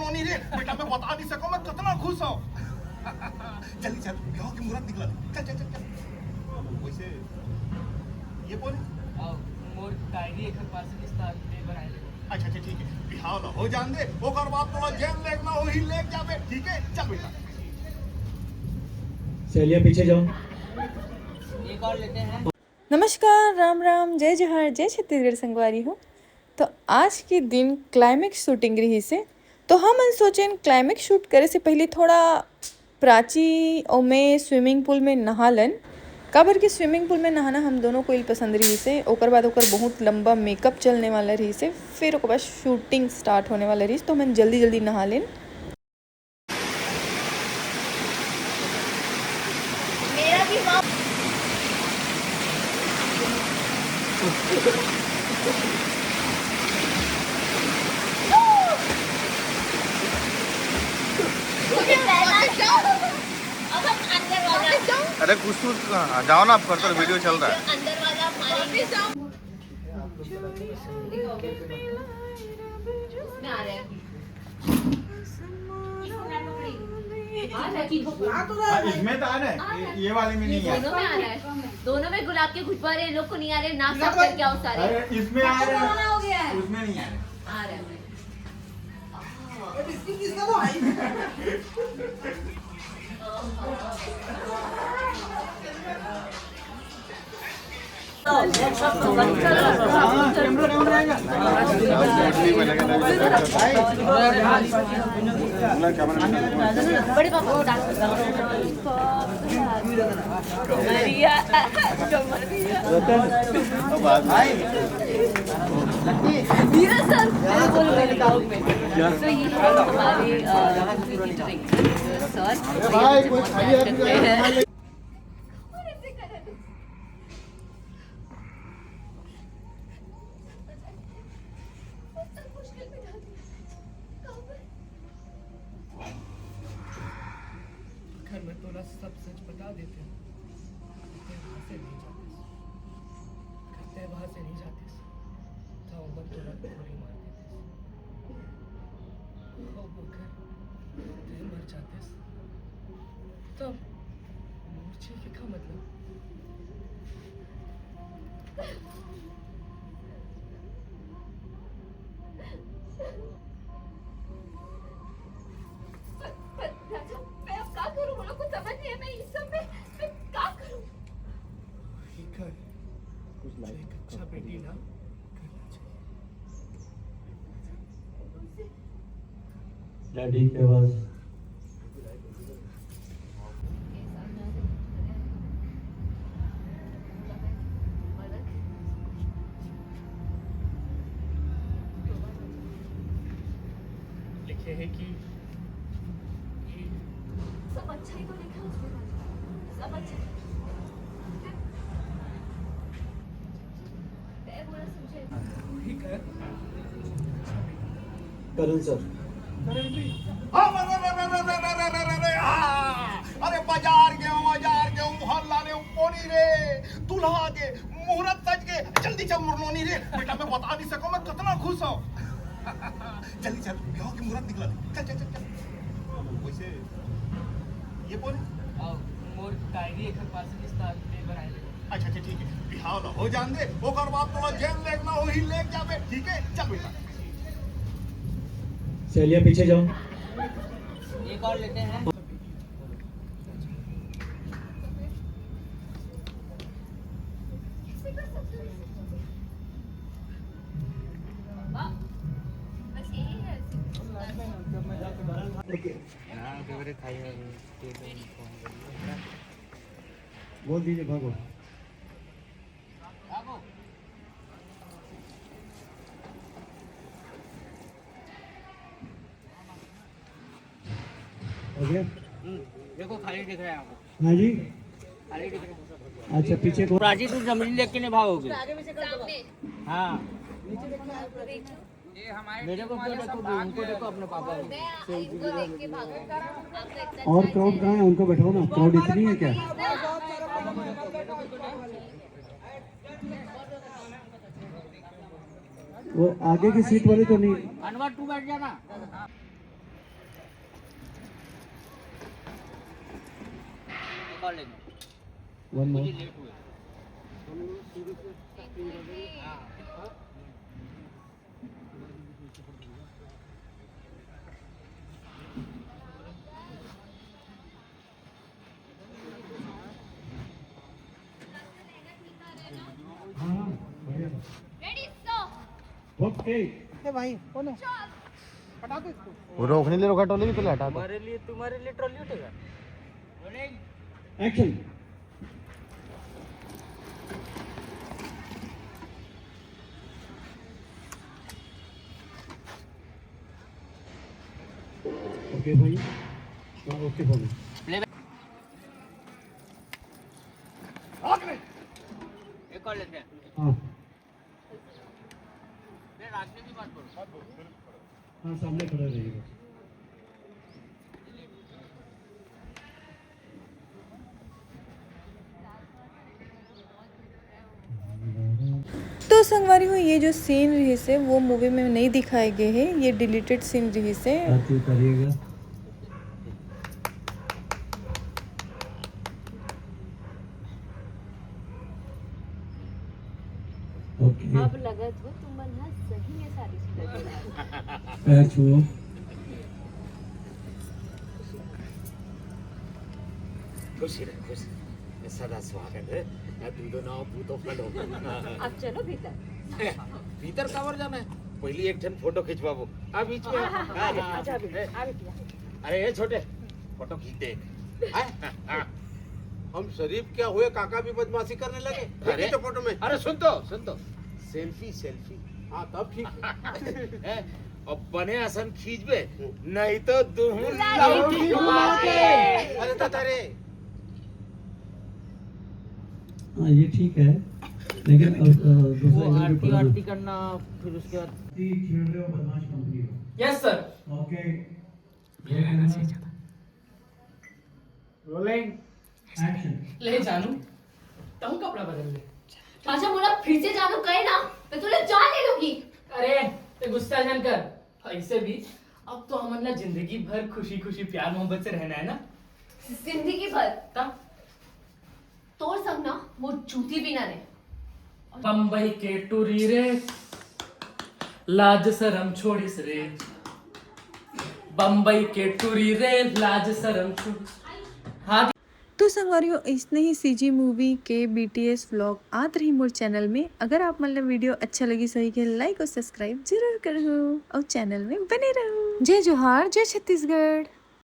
मुरनोनी रे बेटा, मैं बता नहीं सकूं मैं कितना खुश हूं। जल्दी चल, ब्याह की मुहूर्त निकला। चल चल चल चल। वैसे ये कौन है? मोर डायरी एक पास रिश्ता पेपर आए। अच्छा अच्छा ठीक है, बिहाव ना हो जान दे, ओकर बाद तोरा जेल लेग ना हो ही लेग जाबे, ठीक है? चल बेटा। चलिए पीछे जाओ। एक और लेते हैं। नमस्कार, राम राम, जय जोहार, जय छत्तीसगढ़ संगवारी हूँ। तो आज के दिन क्लाइमेक्स शूटिंग रही से, तो हम सोचें क्लाइमेक्स शूट करे से पहले थोड़ा प्राची और मैं स्विमिंग पूल में नहा लन। काबर कि स्विमिंग पूल में नहाना हम दोनों को पसंद रही से। ओकर बाद ओकर बहुत लंबा मेकअप चलने वाला रही से, फिर ओकर बाद शूटिंग स्टार्ट होने वाला रही, तो हम जल्दी जल्दी नहा लें। मेरा भी माँ अब हम अंदर वाला, अरे कुछ तो जाओ ना, आप करते वीडियो चल रहा है। अंदर वाला मारेंगे। इसमें आ रहे हैं। इसमें तो आ रहा है, ये वाले में नहीं है। दोनों में आ रहा है, दोनों में गुलाब के खुशबू आ रहे हैं। लोग को नहीं आ रहे, नाक साफ करके आओ सारे। अरे इसमें आ रहा है, उसमें नहीं आ रहा। आ रहा है। बड़े पापा को डांस कमरिया कमरिया धीरे सर बोलो मेरे गाँव में। तो ये है हमारे सर। घर में तोरा सब सच बता देते हैं, वहाँ से नहीं जाते, करते वहाँ से नहीं जाते, तो वो तोरा गोली मार देते, वो घर ते मर जाते, तो मूर्छे के का मतलब? एक अच्छा बेटी ना करना चाहिए। डैडी के पास लिखे है कि सब अच्छा ही तो लिखा उसमें, सब अच्छा। ठीक है। करण सर। अरे बाजार गए मोहल्ला रे पोनी रे, दूल्हा के मुहूर्त सज के, जल्दी चल मुरनोनी रे बेटा, मैं बता नहीं सकूं मैं कितना खुश हूं। जल्दी चल, ब्याह की मुहूर्त निकला। चल चल चल चल। वैसे ये कौन है? मोर डायरी एक पास रिश्ता पेपर आए। अच्छा अच्छा ठीक है, बिहाव ना हो जान दे, ओकर बाद तोरा जेल लेग ना हो ही लेग जाबे, ठीक है? चल बेटा। चलिए पीछे जाओ। एक और लेते हैं। बस यही है। बोल दीजिए भागो। देखो खाली दिख रहा है आपको। हाँ जी, खाली दिख रहा है। अच्छा पीछे को। राजी तू जमीन लेके नहीं भागोगे। हाँ मेरे को क्यों देखो, उनको देखो, अपने पापा को। मैं इनको देख के भागूंगा। और क्राउड कहाँ है, उनको बैठाओ ना, क्राउड इतनी है क्या? वो आगे की सीट वाले तो नहीं। अनवर तू बैठ जाना। वन मोर हाँ बढ़िया रेडी सो ओके वो रोक नहीं ले रोका टोली भी पहले हटा दो एक्शन ओके भाई हाँ ओके बोलो हाँ हाँ सामने खड़ा रहिएगा तो संगवारी हो ये जो सीन रही से वो मूवी में नहीं दिखाए गए हैं, ये डिलीटेड सीन रही से। हाथ उतारिएगा ओके अब लगत हो तुम मन सही में सारी पैर छुओ खुशी रहे खुशी सदा स्वागत है दूधो ना पूतो फलो अब चलो भीतर भीतर कवर जाना है पहली एक ठन फोटो खिंचवाबो आ बीच में आजा अरे ये छोटे फोटो खींच दे हम शरीफ क्या हुए काका भी बदमाशी करने लगे अरे तो फोटो में अरे सुन तो सेल्फी सेल्फी हाँ तब ठीक है अब बने आसन खींच बे नहीं तो दुहू अरे तारे हाँ ये ठीक है लेकिन दूसरा एंगल भी पकड़ो। करना फिर उसके बाद छेड़ रहे हो बदमाश कंपनी को yes sir okay rolling action ले जानू तुम कपड़ा बदल ले अच्छा मोला फिर से जानू कहे ना मैं तुझे जान ले लूंगी अरे ते गुस्सा जन कर ऐसे भी अब तो हमन ना जिंदगी भर खुशी खुशी प्यार मोहब्बत से रहना है ना जिंदगी भर तब तोर संग ना वो जूती भी ना रे बम्बई के टूरी रे लाज शरम छोड़िस रे बम्बई के टूरी रे लाज शरम छोड़ हाँ तो संगवारियों इसने ही सीजी मूवी के BTS व्लॉग आत रही मोर चैनल में। अगर आप मतलब वीडियो अच्छा लगी सही के लाइक और सब्सक्राइब जरूर करो और चैनल में बने रहो। जय जोहार जय छत्तीसगढ़।